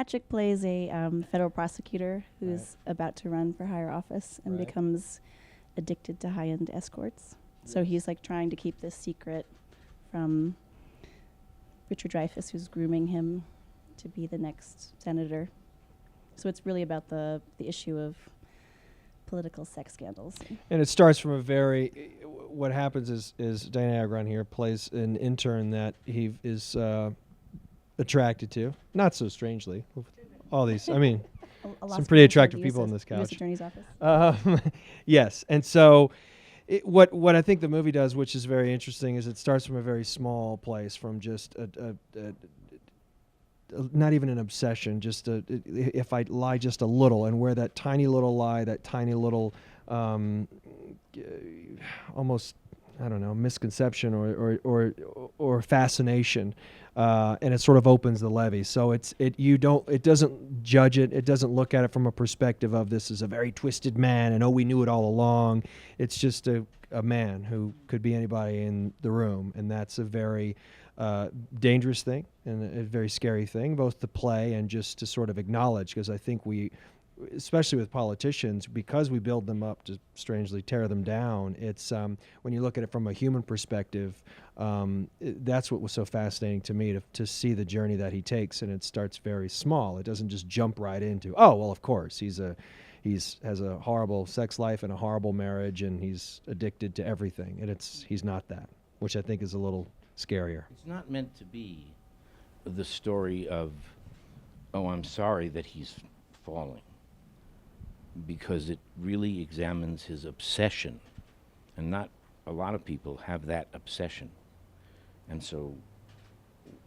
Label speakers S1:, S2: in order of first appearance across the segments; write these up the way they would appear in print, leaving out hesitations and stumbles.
S1: Patrick plays a federal prosecutor who's about to run for higher office and becomes addicted to high-end escorts. So he's like trying to keep this secret from Richard Dreyfuss, who's grooming him to be the next senator. So it's really about the issue of political sex scandals.
S2: And it starts from a very, what happens is Diana Agron here plays an intern that he is attracted to, not so strangely. All these, I mean, some pretty attractive people in this couch.
S1: U.S. Attorney's Office.
S2: Yes, and so what I think the movie does, which is very interesting, is it starts from a very small place, from just not even an obsession, just if I lie just a little, and where that tiny little lie, that tiny little almost, I don't know, misconception or fascination, and it sort of opens the levee. So it doesn't judge it. It doesn't look at it from a perspective of this is a very twisted man and we knew it all along. It's just a man who could be anybody in the room, and that's a very dangerous thing and a very scary thing, both to play and just to sort of acknowledge, because I think we, especially with politicians, because we build them up to strangely tear them down, it's when you look at it from a human perspective, that's what was so fascinating to me, to see the journey that he takes. And it starts very small. It doesn't just jump right into, oh, well, of course, he has a horrible sex life and a horrible marriage and he's addicted to everything. And he's not that, which I think is a little scarier.
S3: It's not meant to be the story of, oh, I'm sorry that he's falling, because it really examines his obsession, and not a lot of people have that obsession. And so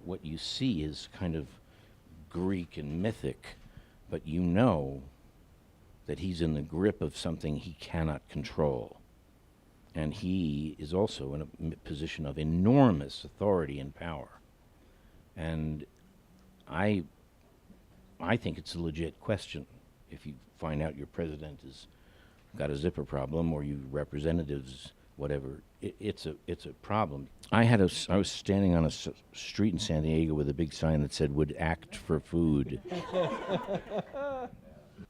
S3: what you see is kind of Greek and mythic, but you know that he's in the grip of something he cannot control. And he is also in a position of enormous authority and power. And I think it's a legit question. If you find out your president has got a zipper problem, or you representatives, whatever, it's a problem. I was standing on a street in San Diego with a big sign that said, "Would act for food."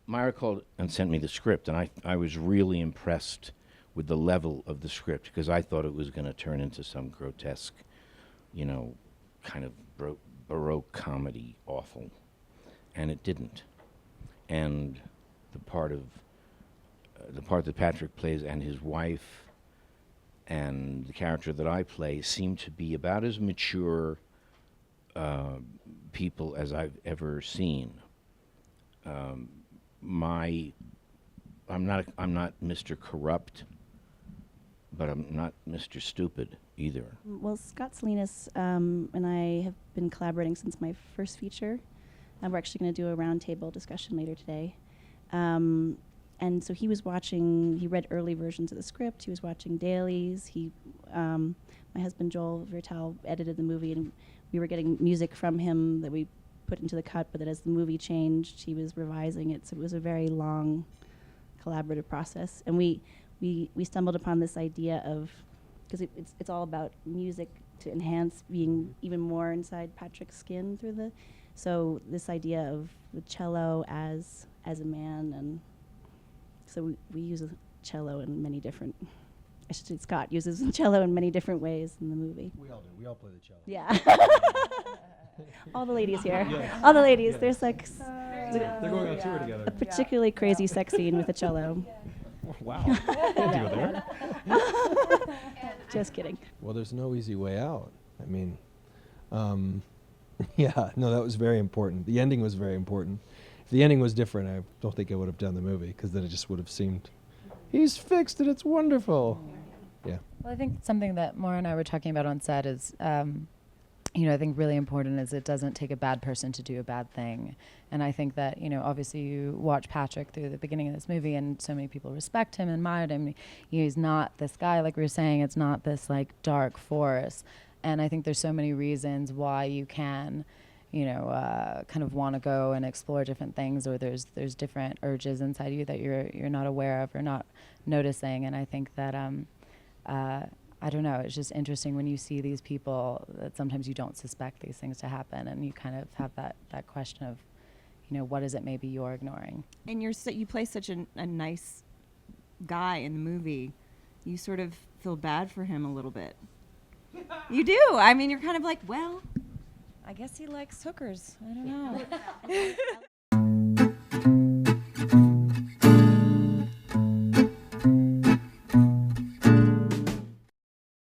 S3: Myra called and sent me the script, and I was really impressed with the level of the script, because I thought it was going to turn into some grotesque, kind of Baroque comedy, awful, and it didn't. And the part that Patrick plays and his wife and the character that I play seem to be about as mature people as I've ever seen. I'm not Mr. Corrupt, but I'm not Mr. Stupid either.
S1: Well, Scott Salinas and I have been collaborating since my first feature. We're actually going to do a roundtable discussion later today. And so he read early versions of the script. He was watching dailies. My husband Joel Vertal edited the movie, and we were getting music from him that we put into the cut, but that as the movie changed, he was revising it. So it was a very long collaborative process. And we stumbled upon this idea of, because it's all about music to enhance being even more inside Patrick's skin so this idea of the cello as a man, and so we use a cello in many different, I should say Scott uses a cello in many different ways in the movie.
S2: We all do. We all play the cello.
S1: Yeah. All the ladies here. Yeah. All the ladies. Yeah. There's like
S2: They're going on tour together.
S1: A particularly crazy sex scene with a cello.
S2: Wow. Can't do it there.
S1: Just kidding.
S2: Well, there's no easy way out. I mean, yeah, no, that was very important. The ending was very important. If the ending was different, I don't think I would have done the movie, because then it just would have seemed, he's fixed it, it's wonderful. Yeah.
S4: Well, I think something that Maura and I were talking about on set is, I think really important is it doesn't take a bad person to do a bad thing. And I think that, obviously you watch Patrick through the beginning of this movie, and so many people respect him, admired him. He's not this guy, like we were saying, it's not this like dark force. And I think there's so many reasons why you can, kind of want to go and explore different things, or there's different urges inside you that you're not aware of or not noticing. And I think that I don't know, it's just interesting when you see these people that sometimes you don't suspect these things to happen, and you kind of have that question of, what is it maybe you're ignoring?
S5: And you play such a nice guy in the movie. You sort of feel bad for him a little bit. You do. I mean, you're kind of like, well, I guess he likes hookers. I don't know.